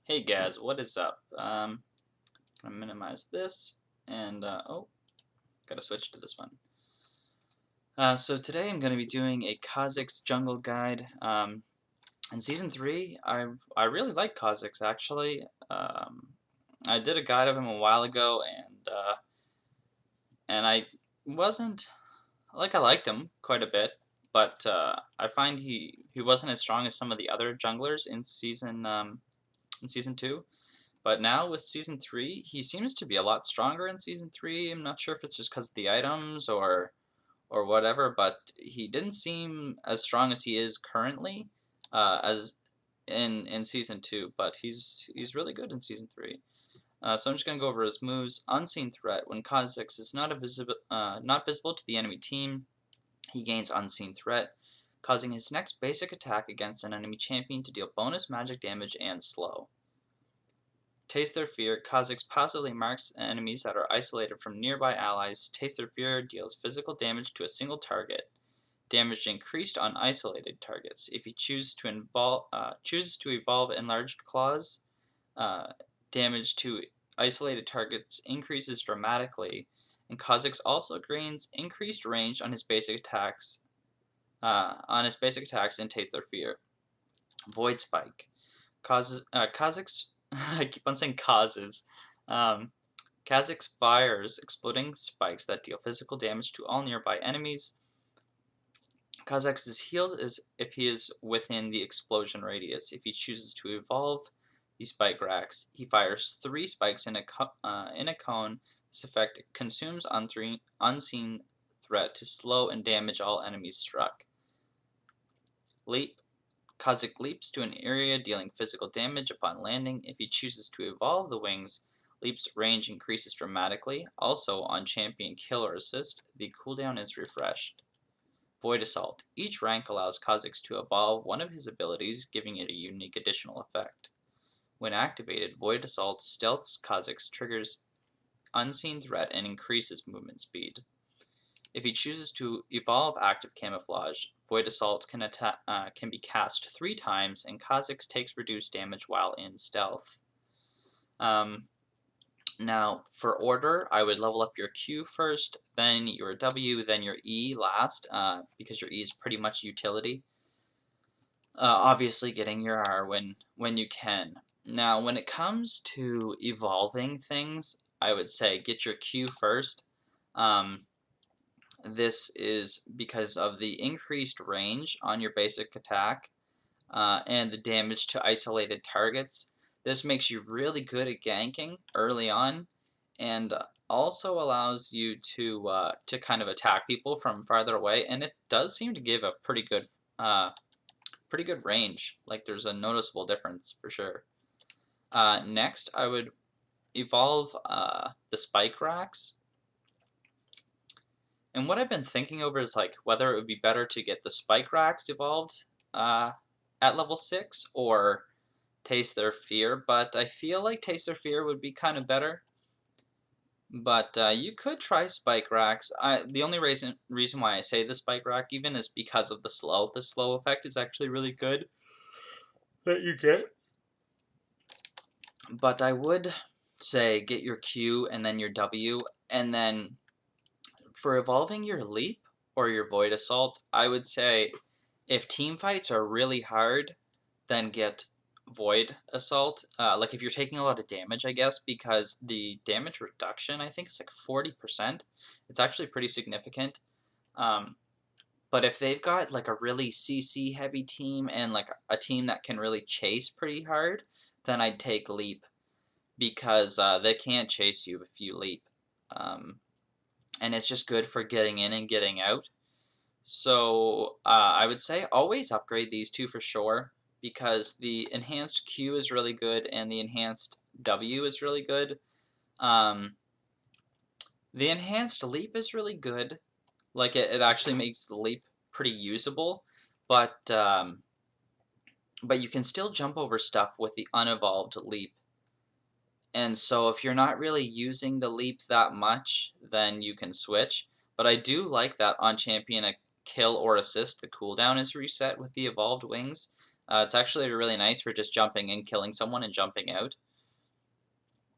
Hey guys, what is up? I'm gonna minimize this and oh, gotta switch to this one. So today I'm gonna be doing a Kha'Zix jungle guide. In season three, I really like Kha'Zix actually. I did a guide of him a while ago, and I wasn't like I liked him quite a bit, but I find he wasn't as strong as some of the other junglers in season two. But now with season three, he seems to be a lot stronger in season three. I'm not sure if it's just because of the items or whatever, but he didn't seem as strong as he is currently as in season two. But he's really good in season three. So I'm just gonna go over his moves. Unseen threat. When Kha'Zix is not visible to the enemy team, he gains unseen threat, causing his next basic attack against an enemy champion to deal bonus magic damage and slow. Taste Their Fear. Kha'Zix passively marks enemies that are isolated from nearby allies. Taste Their Fear deals physical damage to a single target. Damage increased on isolated targets. If he chooses to evolve Enlarged Claws, uh, damage to isolated targets increases dramatically, and Kha'Zix also gains increased range on his basic attacks. And Taste Their Fear. Void Spike. Kha'Zix. I keep on saying causes. Um, Kha'Zix fires exploding spikes that deal physical damage to all nearby enemies. Kha'Zix is healed as if he is within the explosion radius. If he chooses to evolve the spike racks, he fires 3 spikes in a cone. This effect consumes unseen threat to slow and damage all enemies struck. Leap. Kha'Zix leaps to an area dealing physical damage upon landing. If he chooses to evolve the wings, Leap's range increases dramatically. Also, on champion kill or assist, the cooldown is refreshed. Void Assault. Each rank allows Kha'Zix to evolve one of his abilities, giving it a unique additional effect. When activated, Void Assault stealths Kha'Zix, triggers Unseen Threat, and increases movement speed. If he chooses to evolve Active Camouflage, Void Assault can be cast 3 times, and Kha'Zix takes reduced damage while in stealth. Now, for order, I would level up your Q first, then your W, then your E last, because your E is pretty much utility. Obviously, getting your R when you can. Now, when it comes to evolving things, I would say get your Q first. This is because of the increased range on your basic attack and the damage to isolated targets. This makes you really good at ganking early on, and also allows you to kind of attack people from farther away. And it does seem to give a pretty good range. Like there's a noticeable difference for sure. Next, I would evolve the spike racks. And what I've been thinking over is like whether it would be better to get the spike racks evolved at level 6 or Taste Their Fear, but I feel like Taste Their Fear would be kind of better. But you could try spike racks. The only reason why I say the spike rack even is because of the slow. The slow effect is actually really good that you get. But I would say get your Q and then your W, and then for evolving your Leap or your Void Assault, I would say if team fights are really hard, then get Void Assault. Like if you're taking a lot of damage, I guess, because the damage reduction I think is like 40%. It's actually pretty significant. But if they've got like a really CC heavy team and like a team that can really chase pretty hard, then I'd take Leap because they can't chase you if you Leap. And it's just good for getting in and getting out. So I would say always upgrade these two for sure because the enhanced Q is really good and the enhanced W is really good. Um, the enhanced leap is really good. Like it actually makes the leap pretty usable, but you can still jump over stuff with the unevolved leap. And so if you're not really using the leap that much, then you can switch. But I do like that on champion a kill or assist, the cooldown is reset with the evolved wings. It's actually really nice for just jumping in, killing someone, and jumping out.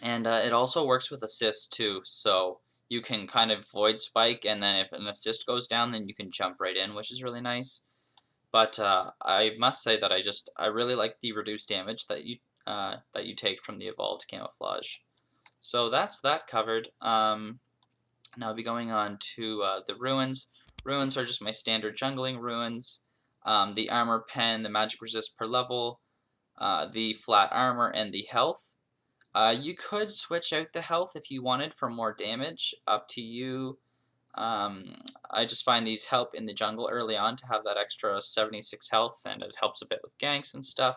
And it also works with assist too, so you can kind of void spike, and then if an assist goes down, then you can jump right in, which is really nice. But I must say that I really like the reduced damage that you take from the evolved camouflage. So that's that covered. Now I'll be going on to the ruins. Ruins are just my standard jungling ruins. The armor pen, the magic resist per level, the flat armor, and the health. You could switch out the health if you wanted for more damage. Up to you. I just find these help in the jungle early on to have that extra 76 health, and it helps a bit with ganks and stuff.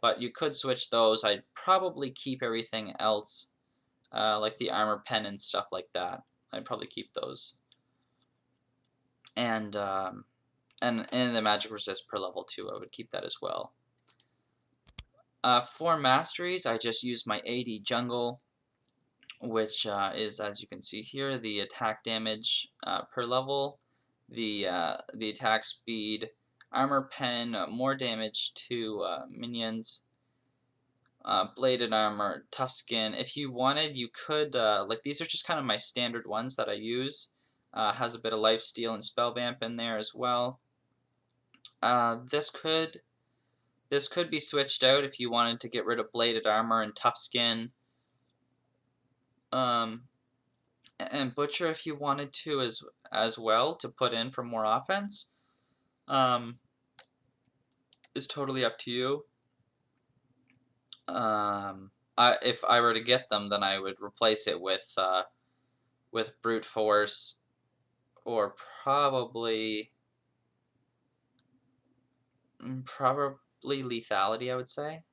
But you could switch those. I'd probably keep everything else, like the armor pen and stuff like that. I'd probably keep those. And the magic resist per level too. I would keep that as well. For masteries, I just use my AD jungle, which is, as you can see here, the attack damage per level, the attack speed, armor pen, more damage to minions, bladed armor, tough skin. If you wanted, you could, like these are just kind of my standard ones that I use. Has a bit of lifesteal and spell vamp in there as well. This could be switched out if you wanted to get rid of bladed armor and tough skin. And butcher if you wanted to as well to put in for more offense. Is totally up to you. If I were to get them, then I would replace it with brute force, or probably lethality, I would say,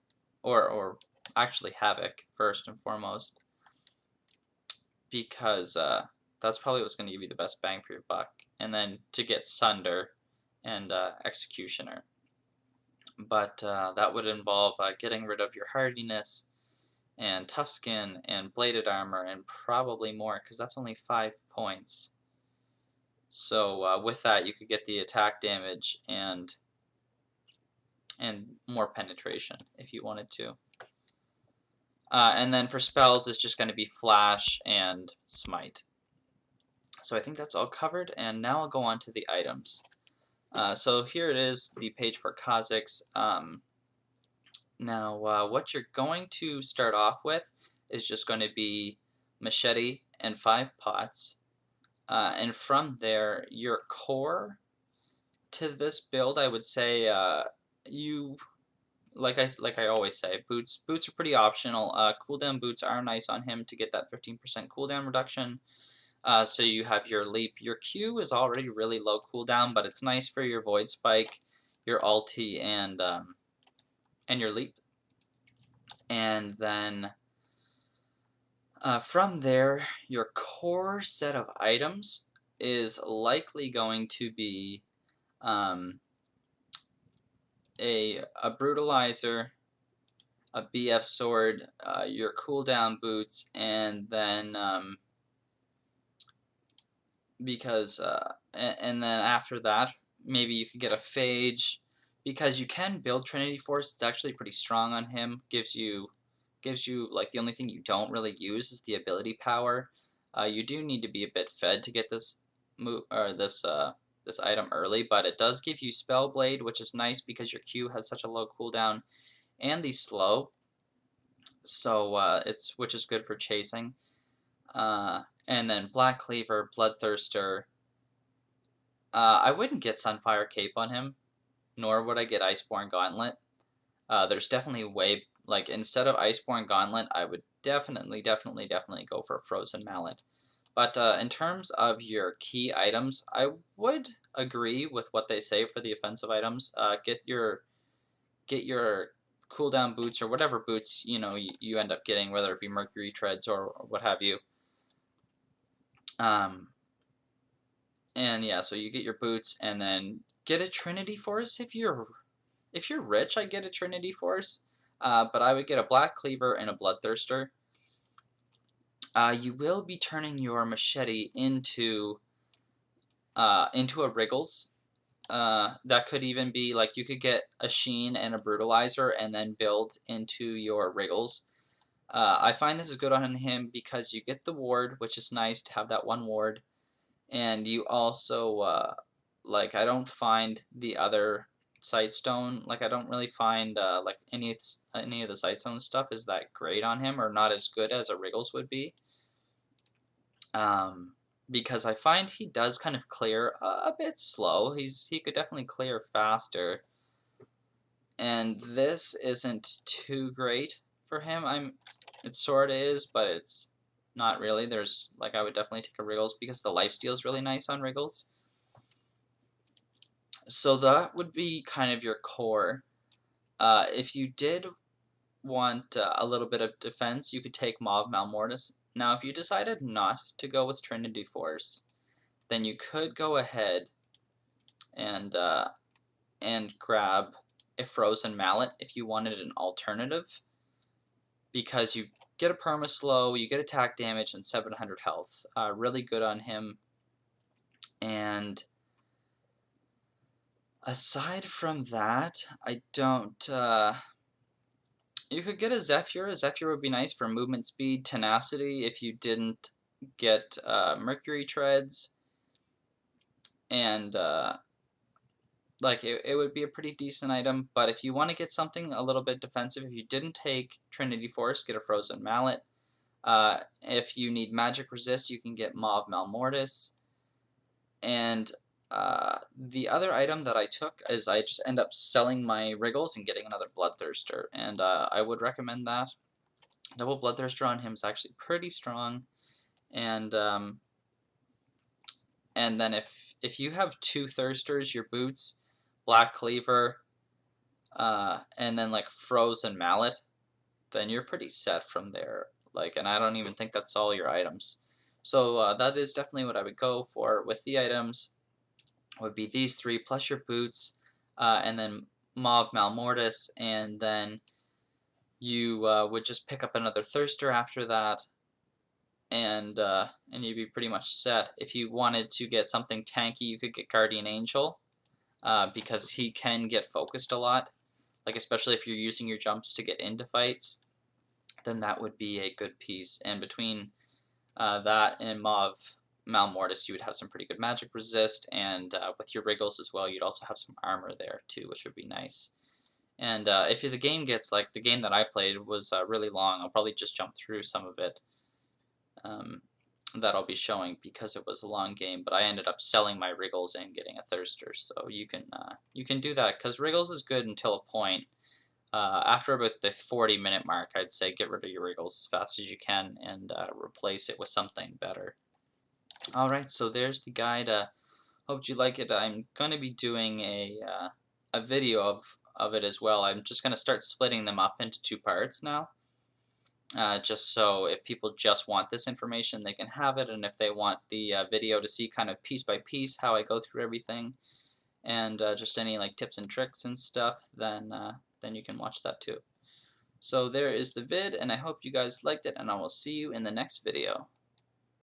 or actually havoc first and foremost, because that's probably what's going to give you the best bang for your buck. And then to get sunder and executioner. But that would involve getting rid of your hardiness and tough skin and bladed armor and probably more, because that's only 5 points. So with that, you could get the attack damage and more penetration if you wanted to. And then for spells, it's just going to be flash and smite. So I think that's all covered, and now I'll go on to the items. So here it is, the page for Kha'Zix. Now, what you're going to start off with is just going to be machete and 5 pots. And from there, your core to this build, I would say, you like I always say, boots are pretty optional. Cooldown boots are nice on him to get that 15% cooldown reduction. So you have your leap. Your Q is already really low cooldown, but it's nice for your void spike, your ulti, and your leap. And then from there, your core set of items is likely going to be a brutalizer, a BF sword, your cooldown boots, and then and then after that, maybe you could get a phage, because you can build Trinity Force. It's actually pretty strong on him. Gives you like, the only thing you don't really use is the ability power. You do need to be a bit fed to get this move, or this item early, but it does give you Spell Blade, which is nice because your Q has such a low cooldown, and the slow. So which is good for chasing. And then Black Cleaver, Bloodthirster. I wouldn't get Sunfire Cape on him, nor would I get Iceborne Gauntlet. There's definitely instead of Iceborne Gauntlet, I would definitely go for a Frozen Mallet. But in terms of your key items, I would agree with what they say for the offensive items. Get your cooldown boots, or whatever boots you end up getting, whether it be Mercury Treads or what have you. And yeah, so you get your boots, and then get a Trinity Force if you're rich. I get a Trinity Force, but I would get a Black Cleaver and a Bloodthirster. You will be turning your machete into a Wriggles. That could even be like you could get a Sheen and a Brutalizer and then build into your Wriggles. I find this is good on him because you get the ward, which is nice to have that one ward, and you also like I don't find the other Sightstone, like I don't really find like any of the Sightstone stuff is that great on him, or not as good as a Wriggles would be. Um, because I find he does kind of clear a bit slow. He could definitely clear faster, and this isn't too great for him. It sort of is, but it's not really. There's like I would definitely take a Wriggles because the lifesteal is really nice on Wriggles. So that would be kind of your core. If you did want a little bit of defense, you could take Maw of Malmortis. Now, if you decided not to go with Trinity Force, then you could go ahead and grab a Frozen Mallet if you wanted an alternative, because you get a perma slow, you get attack damage, and 700 health. Really good on him. And aside from that, I don't. You could get a Zephyr. A Zephyr would be nice for movement speed, tenacity if you didn't get Mercury Treads, and like it would be a pretty decent item. But if you want to get something a little bit defensive, if you didn't take Trinity Force, get a Frozen Mallet. If you need magic resist, you can get Maw of Malmortis. And the other item that I took is I just end up selling my Wriggles and getting another Bloodthirster, and I would recommend that. Double Bloodthirster on him is actually pretty strong, and then if you have two Thirsters, your Boots, Black Cleaver, and then like Frozen Mallet, then you're pretty set from there. Like, and I don't even think that's all your items. So that is definitely what I would go for with the items. Would be these three plus your Boots, and then Maw of Malmortis, and then you would just pick up another Thirster after that, and you'd be pretty much set. If you wanted to get something tanky, you could get Guardian Angel, because he can get focused a lot. Like especially if you're using your jumps to get into fights, then that would be a good piece. And between that and Maw of Malmortis, you would have some pretty good magic resist, and with your Wriggles as well, you'd also have some armor there too, which would be nice. And if the game gets, like the game that I played was really long, I'll probably just jump through some of it. That I'll be showing because it was a long game, but I ended up selling my Wriggles and getting a Thirster, so you can do that because Wriggles is good until a point. After about the 40-minute mark, I'd say get rid of your Wriggles as fast as you can and replace it with something better. Alright, so there's the guide. Hope you like it. I'm going to be doing a video of it as well. I'm just going to start splitting them up into two parts now. Just so if people just want this information, they can have it, and if they want the video to see kind of piece by piece how I go through everything, and just any like tips and tricks and stuff, then you can watch that too. So there is the vid, and I hope you guys liked it, and I will see you in the next video.